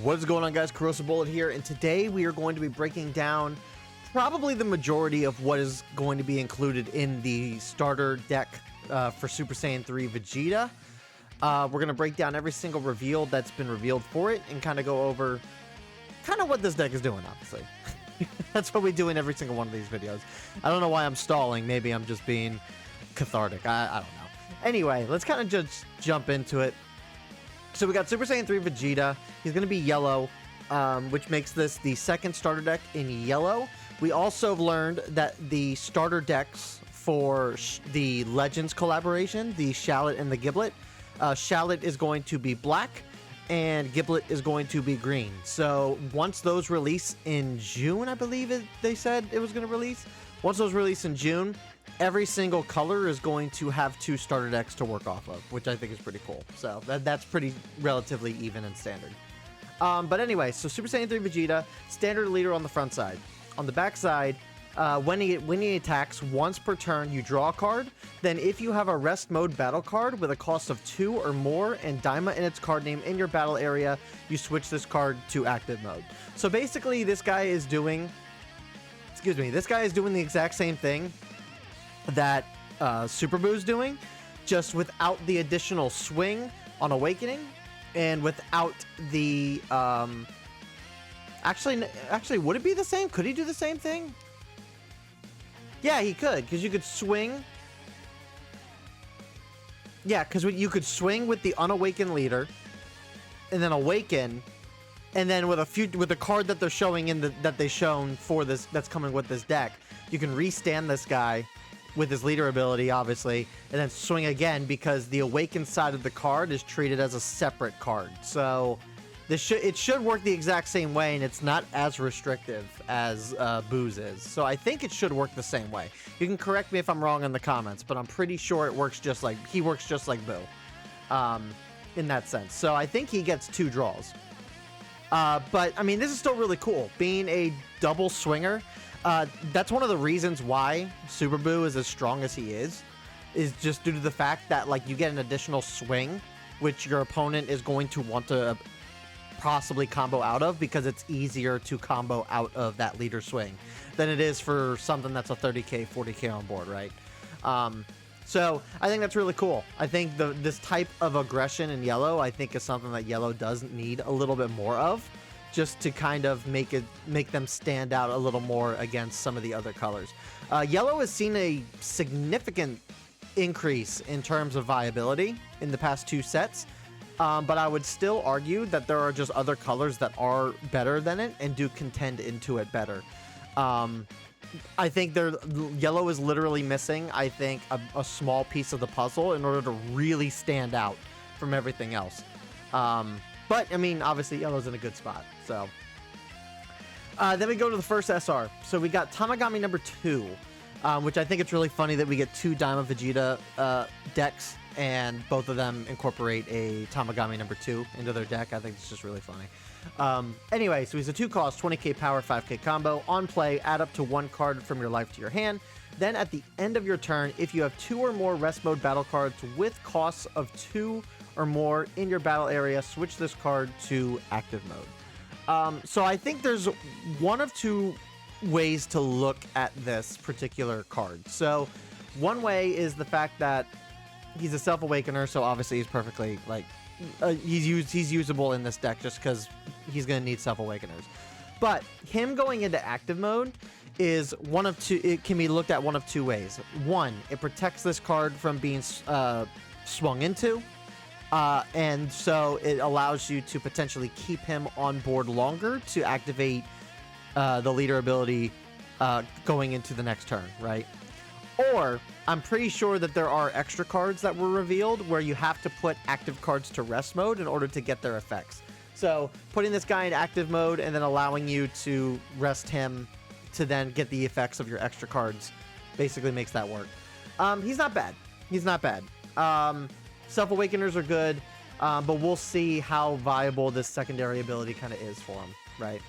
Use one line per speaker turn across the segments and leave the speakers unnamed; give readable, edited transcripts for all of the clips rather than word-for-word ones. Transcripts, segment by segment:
What is going on, guys? Corrosive Bullet here, and today we are going to be breaking down probably the majority of what is going to be included in the starter deck for Super Saiyan 3 Vegeta. We're going to break down every single reveal that's been revealed for it and kind of go over kind of what this deck is doing, obviously. That's what we do in every single one of these videos. I don't know why I'm stalling. Maybe I'm just being cathartic. I don't know. Anyway, let's kind of just jump into it. So we got Super Saiyan 3 Vegeta. He's going to be yellow, which makes this the second starter deck in yellow. We also learned that the starter decks for the Legends collaboration, the Shallot and the Giblet, Shallot is going to be black and Giblet is going to be green. So once those release in June, I believe they said it was going to release. Once those release in June, every single color is going to have two starter decks to work off of, which I think is pretty cool. So that's pretty relatively even and standard. But anyway, so Super Saiyan 3 Vegeta, standard leader on the front side. On the back side, when he attacks once per turn, you draw a card. Then if you have a rest mode battle card with a cost of 2 or more and Daima in its card name in your battle area, you switch this card to active mode. So basically this guy is doing the exact same thing that Super Boo's doing, just without the additional swing on Awakening and without the actually would it be the same? Could he do the same thing? Yeah, he could, because you could swing. Yeah, because you could swing with the unawakened leader and then awaken, and then with the card that they're showing that they shown for this, that's coming with this deck, you can restand this guy with his leader ability, obviously, and then swing again, because the awakened side of the card is treated as a separate card. So it should work the exact same way, and it's not as restrictive as Boo's is. So I think it should work the same way. You can correct me if I'm wrong in the comments, but I'm pretty sure he works just like Boo in that sense. So I think he gets 2 draws. But I mean, this is still really cool. Being a double swinger, that's one of the reasons why Super Boo is as strong as he is just due to the fact that, like, you get an additional swing, which your opponent is going to want to possibly combo out of, because it's easier to combo out of that leader swing than it is for something that's a 30k, 40k on board, right? So I think that's really cool. I think this type of aggression in yellow, I think, is something that yellow does need a little bit more of, just to kind of make them stand out a little more against some of the other colors. Yellow has seen a significant increase in terms of viability in the past 2 sets, but I would still argue that there are just other colors that are better than it and do contend into it better. I think yellow is literally missing, I think, a small piece of the puzzle in order to really stand out from everything else. But, I mean, obviously, yellow's in a good spot, so. Then we go to the first SR. So we got Tamagami number 2, which I think it's really funny that we get 2 Daima Vegeta decks, and both of them incorporate a Tamagami number 2 into their deck. I think it's just really funny. Anyway, so he's a 2-cost, 20k power, 5k combo. On play, add up to 1 card from your life to your hand. Then at the end of your turn, if you have 2 or more rest mode battle cards with costs of 2 or more in your battle area, switch this card to active mode. So I think there's one of 2 ways to look at this particular card. So one way is the fact that he's a self-awakener, so obviously he's perfectly, like, he's usable in this deck just because he's going to need self-awakeners. But him going into active mode is one of 2. It can be looked at one of 2 ways. One, it protects this card from being swung into, and so it allows you to potentially keep him on board longer to activate the leader ability going into the next turn, right? Or I'm pretty sure that there are extra cards that were revealed where you have to put active cards to rest mode in order to get their effects. So putting this guy in active mode and then allowing you to rest him to then get the effects of your extra cards basically makes that work. He's not bad. He's not bad. Self-awakeners are good, but we'll see how viable this secondary ability kind of is for him, right?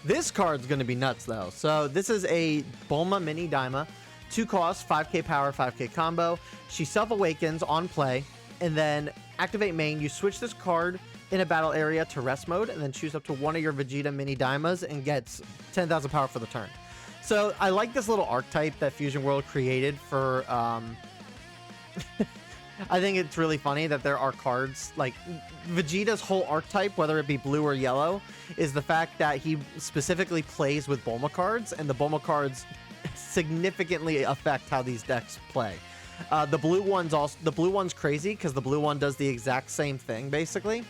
This card's going to be nuts, though. So this is a Bulma Mini Daima. 2 costs, 5k power, 5k combo. She self-awakens on play, and then activate main. You switch this card in a battle area to rest mode, and then choose up to one of your Vegeta mini Daimas and gets 10,000 power for the turn. So I like this little archetype that Fusion World created for... I think it's really funny that there are cards, like Vegeta's whole archetype, whether it be blue or yellow, is the fact that he specifically plays with Bulma cards, and the Bulma cards significantly affect how these decks play. The blue one's crazy because the blue one does the exact same thing basically,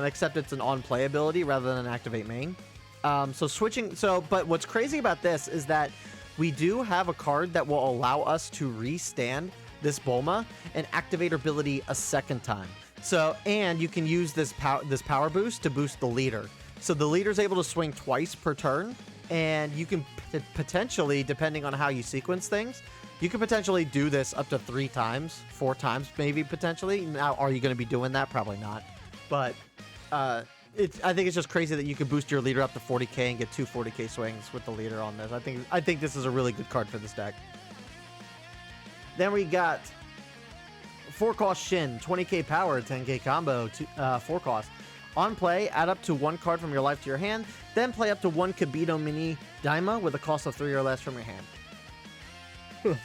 except it's an on-play ability rather than an activate main. But what's crazy about this is that we do have a card that will allow us to restand this Bulma and activate her ability a second time. So, and you can use this power boost to boost the leader. So the leader's able to swing twice per turn, and you can potentially, depending on how you sequence things, you can potentially do this up to 3 times, 4 times maybe potentially. Now, are you going to be doing that? Probably not. But I think it's just crazy that you could boost your leader up to 40k and get 2 40k swings with the leader on this. I think this is a really good card for this deck. Then we got 4-cost Shin, 20k power, 10k combo, 4-cost. On play, add up to 1 card from your life to your hand, then play up to 1 Kibito mini Daima with a cost of 3 or less from your hand.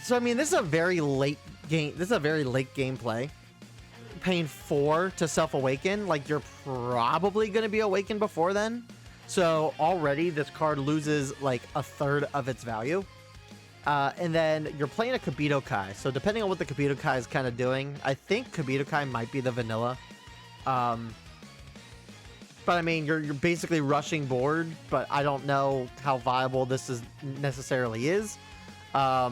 So I mean, this is a very late game. This is a very late game play. Paying 4 to self-awaken, like you're probably going to be awakened before then. So already this card loses like a third of its value. And then you're playing a Kibito Kai. So depending on what the Kibito Kai is kind of doing, I think Kibito Kai might be the vanilla. But I mean, you're basically rushing board, but I don't know how viable this is necessarily is. I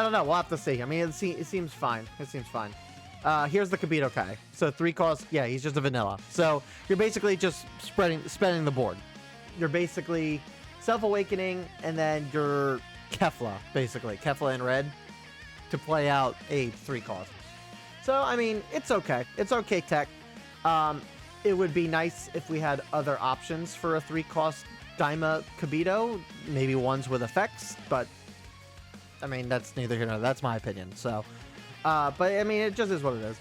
don't know. We'll have to see. I mean, it seems fine. It seems fine. Here's the Kibito Kai. So 3 costs. Yeah, he's just a vanilla. So you're basically just spending the board. You're basically self-awakening, and then you're Kefla, basically. Kefla in red to play out a 3 cost. So, I mean, it's okay. It's okay tech. It would be nice if we had other options for a 3-cost Daima Kibito. Maybe ones with effects, but I mean, that's neither here nor there. That's my opinion. So, but I mean, it just is what it is.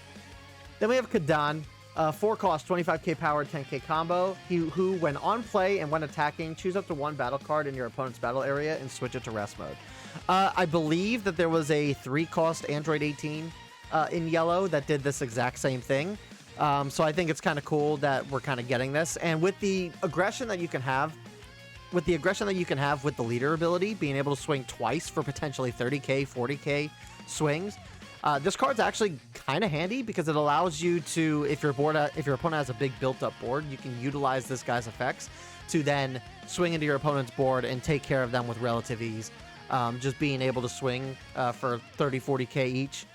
Then we have Kadan. 4-cost, 25k power, 10k combo. Who, when on play and when attacking, choose up to 1 battle card in your opponent's battle area and switch it to rest mode. I believe that there was a 3-cost Android 18 in yellow that did this exact same thing. So I think it's kind of cool that we're kind of getting this. And with the aggression that you can have, with the leader ability, being able to swing twice for potentially 30k, 40k swings, this card's actually kind of handy because it allows you to, if your opponent has a big built-up board, you can utilize this guy's effects to then swing into your opponent's board and take care of them with relative ease. Just being able to swing for 30, 40k each,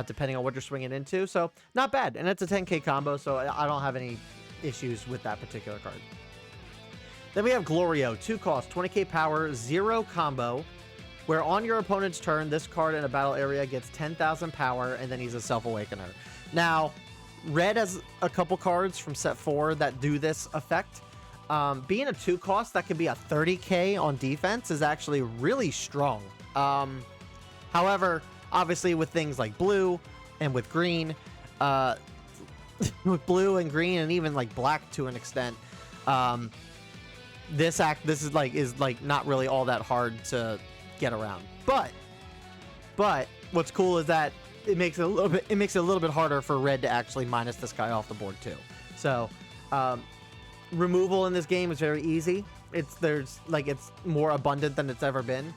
depending on what you're swinging into. So not bad, and it's a 10k combo, so I don't have any issues with that particular card. Then we have Glorio, 2-cost, 20k power, 0 combo, where on your opponent's turn, this card in a battle area gets 10,000 power, and then he's a self-awakener. Now, Red has a couple cards from set 4 that do this effect. Being a 2-cost, that could be a 30k on defense, is actually really strong. However, obviously with things like blue and with green, with blue and green and even like black to an extent, this is not really all that hard to get around. But what's cool is that it makes it a little bit harder for Red to actually minus this guy off the board too. So removal in this game is very easy. It's more abundant than it's ever been.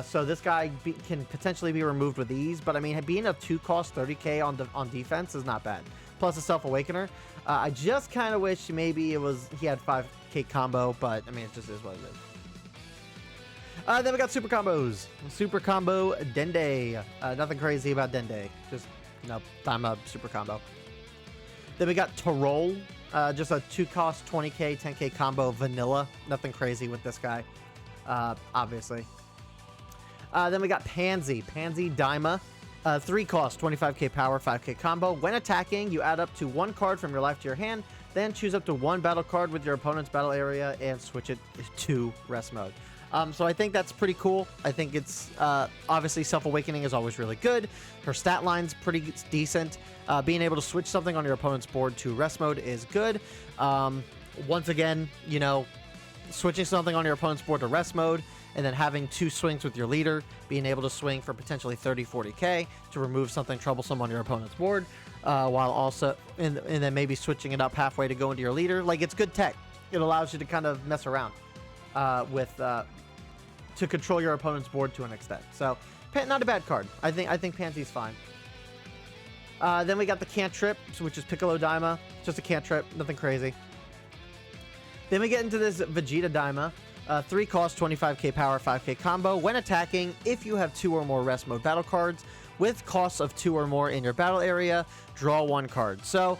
So this guy can potentially be removed with ease. But I mean, being a 2-cost 30k on defense is not bad. Plus a self-awakener. I just kind of wish maybe he had 5k combo, but I mean, it just is what it is. Then we got super combos. Super combo Dende. Nothing crazy about Dende. Just, time up super combo. Then we got Tarol. Just a 2-cost 20k, 10k combo vanilla. Nothing crazy with this guy, obviously. Then we got Pansy. Pansy Daima. 3-cost 25k power, 5k combo. When attacking, you add up to 1 card from your life to your hand. Then choose up to 1 battle card with your opponent's battle area and switch it to rest mode. So I think that's pretty cool. I think it's obviously Self-Awakening is always really good. Her stat line's pretty decent. Being able to switch something on your opponent's board to rest mode is good. Once again, you know, switching something on your opponent's board to rest mode and then having 2 swings with your leader, being able to swing for potentially 30-40k to remove something troublesome on your opponent's board, while also and then maybe switching it up halfway to go into your leader. Like, it's good tech. It allows you to kind of mess around with to control your opponent's board to an extent. So not a bad card. I think Pansy's fine. Then we got the cantrip, which is Piccolo Daima. Just a cantrip, nothing crazy. Then we get into this Vegeta Daima. 3 cost, 25k power, 5k combo. When attacking, if you have 2 or more rest mode battle cards with costs of 2 or more in your battle area, draw 1 card. So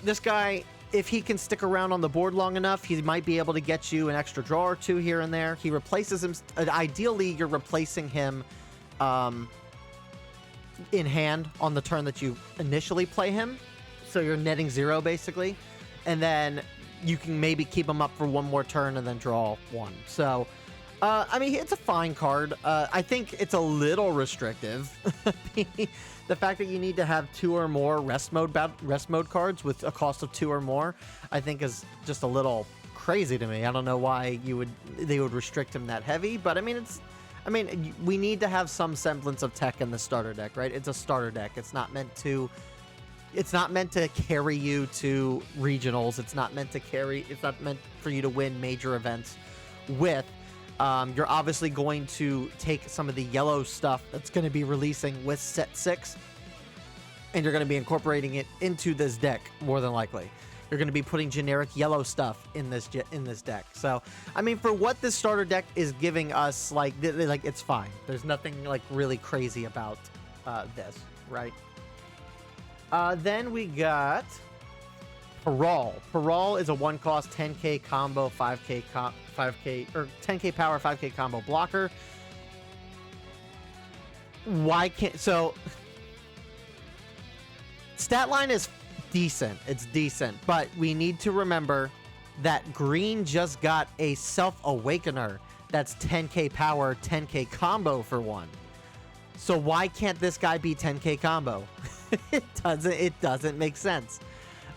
this guy, if he can stick around on the board long enough, he might be able to get you an extra draw or 2 here and there. He replaces him. Ideally, you're replacing him in hand on the turn that you initially play him. So you're netting 0, basically. And then you can maybe keep him up for 1 more turn and then draw 1. So, I mean, it's a fine card. I think it's a little restrictive. The fact that you need to have 2 or more rest mode cards with a cost of 2 or more, I think is just a little crazy to me. I don't know why they would restrict him that heavy, but I mean, we need to have some semblance of tech in the starter deck, right? It's a starter deck. It's not meant to carry you to regionals. It's not meant for you to win major events with. You're obviously going to take some of the yellow stuff that's going to be releasing with set 6, and you're going to be incorporating it into this deck more than likely. You're going to be putting generic yellow stuff in this deck. So, I mean, for what this starter deck is giving us, like it's fine. There's nothing like really crazy about this, right? Then we got Paral. Paral is a 1 cost 10k combo 5k or 10k power 5k combo blocker. Why can't stat line is decent. It's decent, but we need to remember that green just got a Self-Awakener that's 10k power 10k combo for 1. So why can't this guy be 10k combo? It doesn't make sense.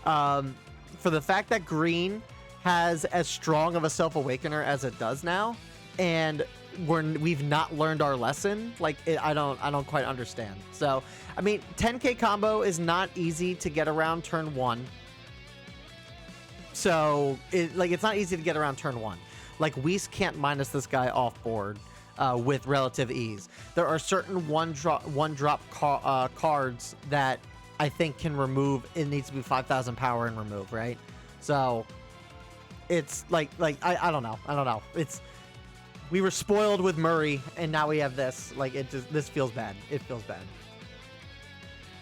For the fact that green has as strong of a Self-Awakener as it does now, and we've not learned our lesson, I don't quite understand. So, I mean, 10k combo is not easy to get around turn 1. So, it's not easy to get around turn 1. Like, Whis can't minus this guy off board with relative ease. There are certain one drop cards that I think can remove. It needs to be 5,000 power and remove, right? So it's I don't know. We were spoiled with Murray, and now we have this. This feels bad. It feels bad.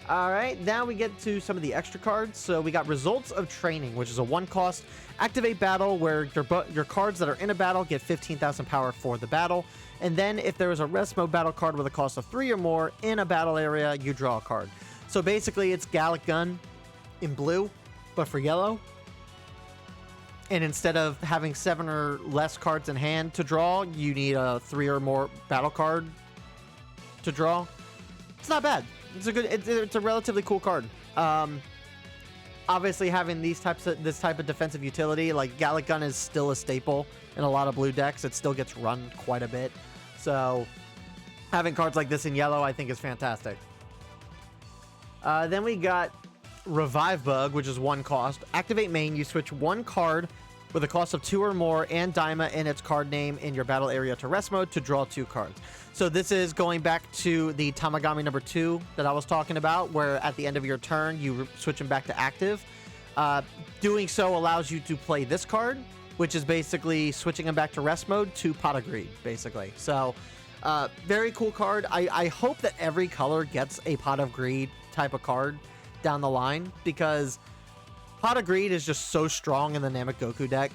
All right, now we get to some of the extra cards. So we got Results of Training, which is a 1 cost activate battle where your cards that are in a battle get 15,000 power for the battle. And then if there is a rest mode battle card with a cost of 3 or more in a battle area, you draw a card. So basically it's Gallic Gun in blue, but for yellow. And instead of having 7 or less cards in hand to draw, you need a 3 or more battle card to draw. It's not bad. It's a relatively cool card. Obviously, having this type of defensive utility, like Gallic Gun, is still a staple in a lot of blue decks. It still gets run quite a bit. So having cards like this in yellow, I think, is fantastic. Then we got Revive Bug, which is 1 cost. Activate main. You switch 1 card with a cost of 2 or more and Daima in its card name in your battle area to rest mode to draw 2 cards. So this is going back to the Tamagami number 2 that I was talking about, where at the end of your turn, you switch them back to active. Doing so allows you to play this card, which is basically switching them back to rest mode to Pot of Greed, basically. So very cool card. I hope that every color gets a Pot of Greed type of card down the line, because Pot of Greed is just so strong in the Namek Goku deck.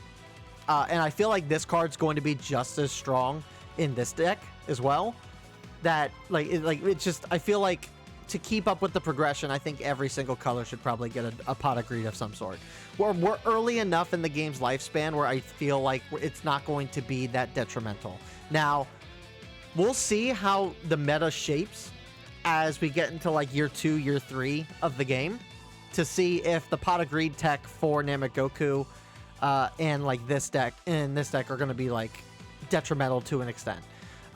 And I feel like this card's going to be just as strong in this deck as well. That, it's just, I feel like to keep up with the progression, I think every single color should probably get a pot of greed of some sort. We're early enough in the game's lifespan where I feel like it's not going to be that detrimental. Now, we'll see how the meta shapes as we get into like year 2, year 3 of the game to see if the pot of greed tech for Namegoku and like this deck are going to be like detrimental to an extent.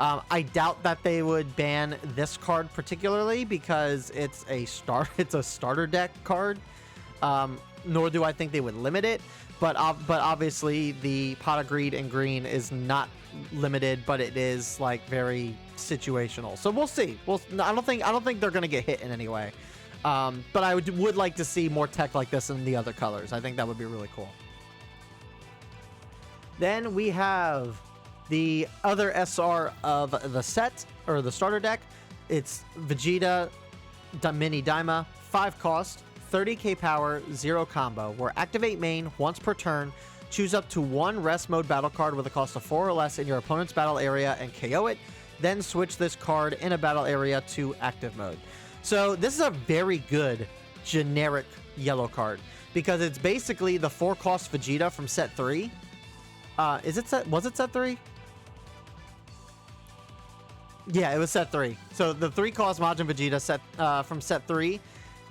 I doubt that they would ban this card particularly because it's a starter deck card. Nor do I think they would limit it, but obviously the pot of greed in green is not limited, but it is like very situational. So we'll see. I don't think they're gonna get hit in any way. But I would like to see more tech like this in the other colors. I think that would be really cool. Then we have the other SR of the set, or the starter deck. It's Vegeta Mini Daima, 5 cost, 30k power, 0 combo, where activate main once per turn, choose up to 1 rest mode battle card with a cost of 4 or less in your opponent's battle area and KO it, then switch this card in a battle area to active mode. So this is a very good generic yellow card because it's basically the 4 cost Vegeta from set 3. Was it set 3? Yeah, it was set 3. So the 3 cost Majin Vegeta set from set 3,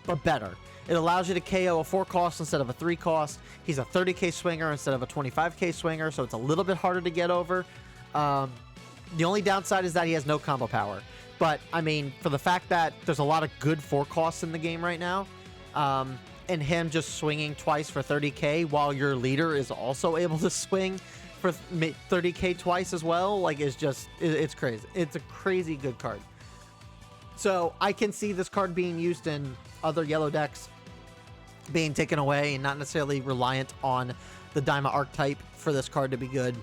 but better. It allows you to KO a 4 cost instead of a 3 cost. He's a 30k swinger instead of a 25k swinger, so it's a little bit harder to get over. The only downside is that he has no combo power. But, I mean, for the fact that there's a lot of good 4 costs in the game right now, and him just swinging twice for 30k while your leader is also able to swing for 30k twice as well, like, it's crazy. It's a crazy good card. So I can see this card being used in other yellow decks, being taken away and not necessarily reliant on the Daima archetype for this card to be good.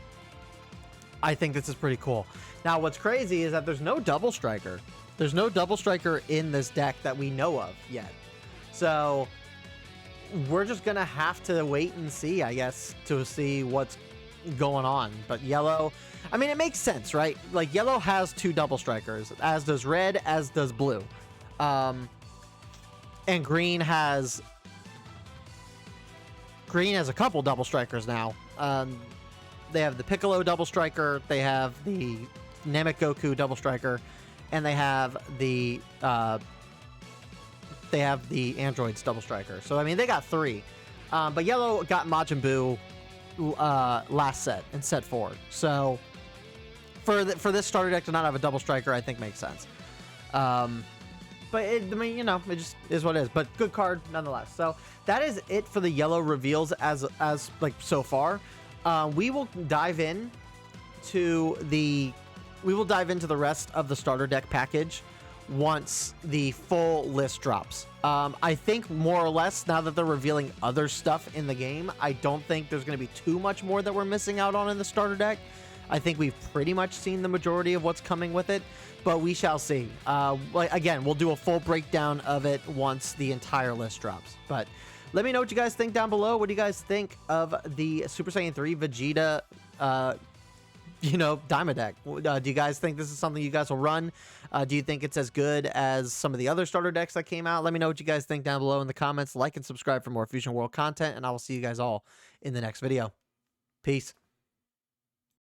I think this is pretty cool. Now, what's crazy is that there's no double striker. There's no double striker in this deck that we know of yet. So we're just going to have to wait and see, I guess, to see what's going on. But yellow, I mean, it makes sense, right? Like, yellow has 2 double strikers, as does red, as does blue. And green has a couple double strikers now. They have the Piccolo double striker, they have the Namegoku double striker, and they have the androids double striker. So I mean, they got 3. But yellow got Majin Buu last set in set 4. So for this starter deck to not have a double striker, I think makes sense. But I mean, you know, it just is what it is. But good card nonetheless. So that is it for the yellow reveals as like so far. We will dive into the rest of the starter deck package once the full list drops. I think more or less now that they're revealing other stuff in the game, I don't think there's going to be too much more that we're missing out on in the starter deck. I think we've pretty much seen the majority of what's coming with it, but we shall see. Again, we'll do a full breakdown of it once the entire list drops. But let me know what you guys think down below. What do you guys think of the Super Saiyan 3 Vegeta, Daima deck? Do you guys think this is something you guys will run? Do you think it's as good as some of the other starter decks that came out? Let me know what you guys think down below in the comments. Like and subscribe for more Fusion World content, and I will see you guys all in the next video. Peace.